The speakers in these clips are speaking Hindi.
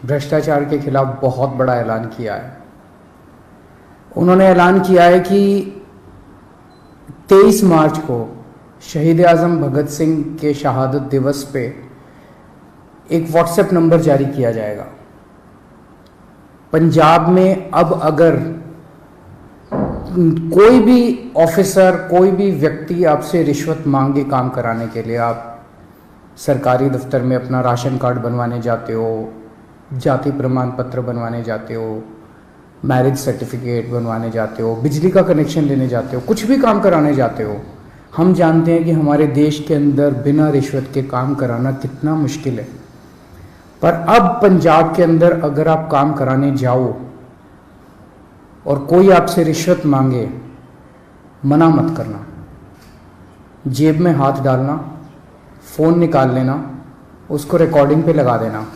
भ्रष्टाचार के खिलाफ बहुत बड़ा ऐलान किया है। उन्होंने ऐलान किया है कि 23 मार्च को शहीद आज़म भगत सिंह के शहादत दिवस पे एक व्हाट्सएप नंबर जारी किया जाएगा। पंजाब में अब अगर कोई भी ऑफिसर, कोई भी व्यक्ति आपसे रिश्वत मांगे काम कराने के लिए, आप सरकारी दफ्तर में अपना राशन कार्ड बनवाने जाते हो, जाति प्रमाण पत्र बनवाने जाते हो, मैरिज सर्टिफिकेट बनवाने जाते हो, बिजली का कनेक्शन लेने जाते हो, कुछ भी काम कराने जाते हो, हम जानते हैं कि हमारे देश के अंदर बिना रिश्वत के काम कराना कितना मुश्किल है। पर अब पंजाब के अंदर अगर आप काम कराने जाओ और कोई आपसे रिश्वत मांगे, मना मत करना, जेब में हाथ डालना, फ़ोन निकाल लेना, उसको रिकॉर्डिंग पे लगा देना।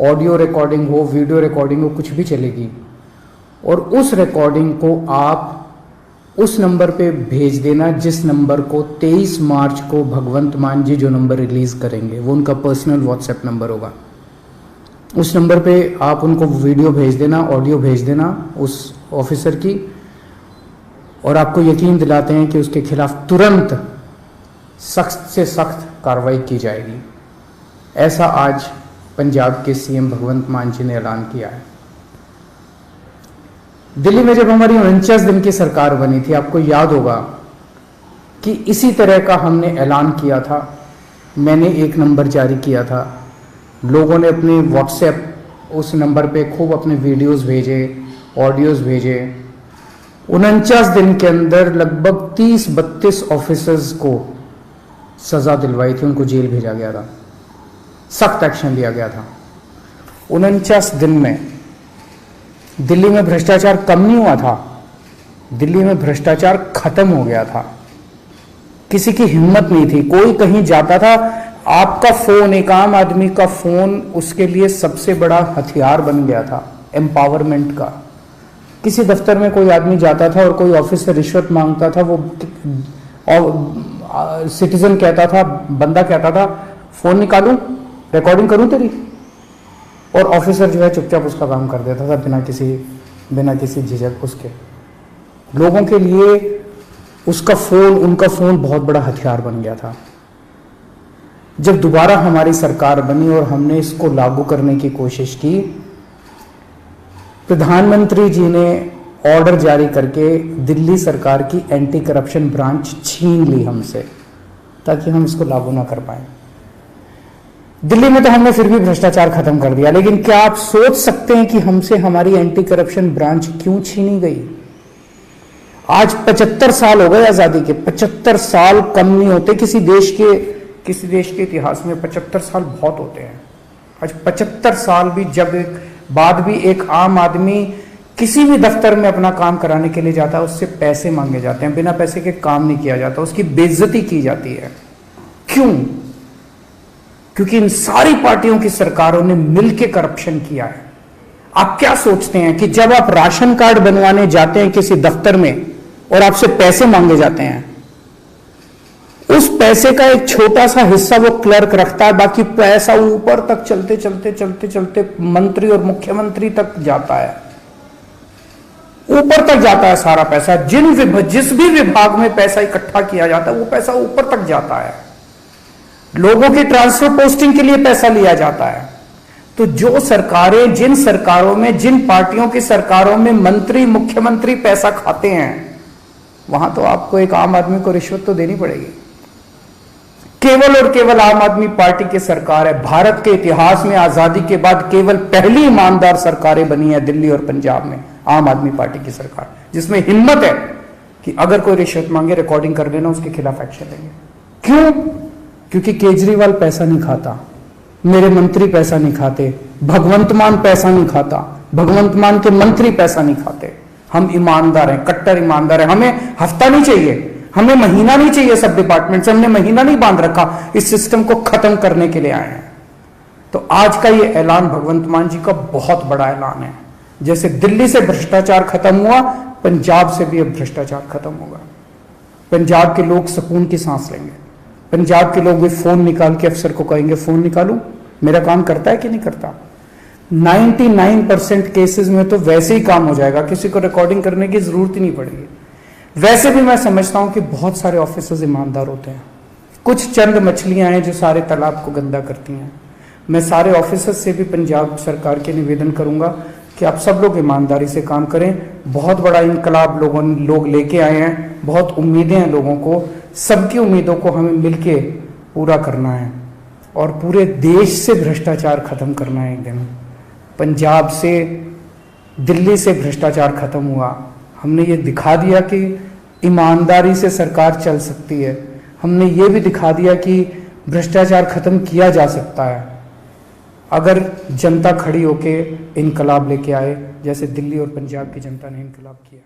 ऑडियो रिकॉर्डिंग हो, वीडियो रिकॉर्डिंग हो, कुछ भी चलेगी, और उस रिकॉर्डिंग को आप उस नंबर पे भेज देना जिस नंबर को 23 मार्च को भगवंत मान जी जो नंबर रिलीज करेंगे, वो उनका पर्सनल व्हाट्सएप नंबर होगा। उस नंबर पे आप उनको वीडियो भेज देना, ऑडियो भेज देना उस ऑफिसर की, और आपको यकीन दिलाते हैं कि उसके खिलाफ तुरंत सख्त से सख्त कार्रवाई की जाएगी। ऐसा आज पंजाब के सीएम भगवंत मान जी ने ऐलान किया है। दिल्ली में जब हमारी 49 दिन की सरकार बनी थी, आपको याद होगा कि इसी तरह का हमने ऐलान किया था। मैंने एक नंबर जारी किया था, लोगों ने अपने व्हाट्सएप उस नंबर पे खूब अपने वीडियोस भेजे, ऑडियोज भेजे। 49 दिन के अंदर लगभग 30-32 ऑफिसर्स को सजा दिलवाई थी, उनको जेल भेजा गया था, सख्त एक्शन लिया गया था। 49 दिन में दिल्ली में भ्रष्टाचार कम नहीं हुआ था, दिल्ली में भ्रष्टाचार खत्म हो गया था। किसी की हिम्मत नहीं थी, कोई कहीं जाता था, आपका फोन, एक आम आदमी का फोन उसके लिए सबसे बड़ा हथियार बन गया था एम्पावरमेंट का। किसी दफ्तर में कोई आदमी जाता था और कोई ऑफिस से रिश्वत मांगता था, वो सिटीजन कहता था, बंदा कहता था, फोन निकालूं, रिकॉर्डिंग करूं तेरी, और ऑफिसर जो है चुपचाप उसका काम कर देता था बिना किसी झिझक उसके। लोगों के लिए उसका फोन, उनका फोन बहुत बड़ा हथियार बन गया था। जब दोबारा हमारी सरकार बनी और हमने इसको लागू करने की कोशिश की, प्रधानमंत्री जी ने ऑर्डर जारी करके दिल्ली सरकार की एंटी करप्शन ब्रांच छीन ली हमसे, ताकि हम इसको लागू ना कर पाए। दिल्ली में तो हमने फिर भी भ्रष्टाचार खत्म कर दिया, लेकिन क्या आप सोच सकते हैं कि हमसे हमारी एंटी करप्शन ब्रांच क्यों छीनी गई? आज 75 साल हो गए आजादी के, 75 साल कम नहीं होते किसी देश के इतिहास में। 75 साल बहुत होते हैं। आज 75 साल भी बाद भी एक आम आदमी किसी भी दफ्तर में अपना काम कराने के लिए जाता है, उससे पैसे मांगे जाते हैं, बिना पैसे के काम नहीं किया जाता, उसकी बेइज्जती की जाती है। क्यों? क्योंकि इन सारी पार्टियों की सरकारों ने मिलकर करप्शन किया है। आप क्या सोचते हैं कि जब आप राशन कार्ड बनवाने जाते हैं किसी दफ्तर में और आपसे पैसे मांगे जाते हैं, उस पैसे का एक छोटा सा हिस्सा वो क्लर्क रखता है, बाकी पैसा ऊपर तक चलते मंत्री और मुख्यमंत्री तक जाता है, ऊपर तक जाता है सारा पैसा। जिस भी विभाग में पैसा इकट्ठा किया जाता है वो पैसा ऊपर तक जाता है। लोगों की ट्रांसफर पोस्टिंग के लिए पैसा लिया जाता है। तो जो सरकारें, जिन सरकारों में, जिन पार्टियों की सरकारों में मंत्री, मुख्यमंत्री पैसा खाते हैं, वहां तो आपको एक आम आदमी को रिश्वत तो देनी पड़ेगी। केवल और केवल आम आदमी पार्टी की सरकार है। भारत के इतिहास में आजादी के बाद केवल पहली ईमानदार सरकारें बनी है दिल्ली और पंजाब में, आम आदमी पार्टी की सरकार, जिसमें हिम्मत है कि अगर कोई रिश्वत मांगे, रिकॉर्डिंग कर लेना, उसके खिलाफ एक्शन लेंगे। क्यों? क्योंकि केजरीवाल पैसा नहीं खाता, मेरे मंत्री पैसा नहीं खाते, भगवंत मान पैसा नहीं खाता, भगवंत मान के मंत्री पैसा नहीं खाते। हम ईमानदार हैं, कट्टर ईमानदार हैं। हमें हफ्ता नहीं चाहिए, हमें महीना नहीं चाहिए। सब डिपार्टमेंट से हमने महीना नहीं बांध रखा, इस सिस्टम को खत्म करने के लिए आए हैं। तो आज का ये ऐलान भगवंत मान जी का बहुत बड़ा ऐलान है। जैसे दिल्ली से भ्रष्टाचार खत्म हुआ, पंजाब से भी अब भ्रष्टाचार खत्म होगा। पंजाब के लोग सुकून की सांस लेंगे। पंजाब के लोग भी फोन निकाल के अफसर को कहेंगे, फोन निकालूं, मेरा काम करता है कि नहीं करता। 99% केसेस में तो वैसे ही काम हो जाएगा, किसी को रिकॉर्डिंग करने की जरूरत ही नहीं पड़ेगी। वैसे भी मैं समझता हूं कि बहुत सारे ऑफिसर्स ईमानदार होते हैं, कुछ चंद मछलियां हैं जो सारे तालाब को गंदा करती हैं। मैं सारे ऑफिसर्स से भी पंजाब सरकार के निवेदन करूंगा कि आप सब लोग ईमानदारी से काम करें। बहुत बड़ा इनकलाब लोग लेके आए हैं, बहुत उम्मीदें हैं लोगों को, सबकी उम्मीदों को हमें मिलके पूरा करना है और पूरे देश से भ्रष्टाचार खत्म करना है। एक दिन पंजाब से, दिल्ली से भ्रष्टाचार खत्म हुआ, हमने ये दिखा दिया कि ईमानदारी से सरकार चल सकती है, हमने ये भी दिखा दिया कि भ्रष्टाचार खत्म किया जा सकता है अगर जनता खड़ी होके इनकलाब लेके आए, जैसे दिल्ली और पंजाब की जनता ने इनकलाब किया।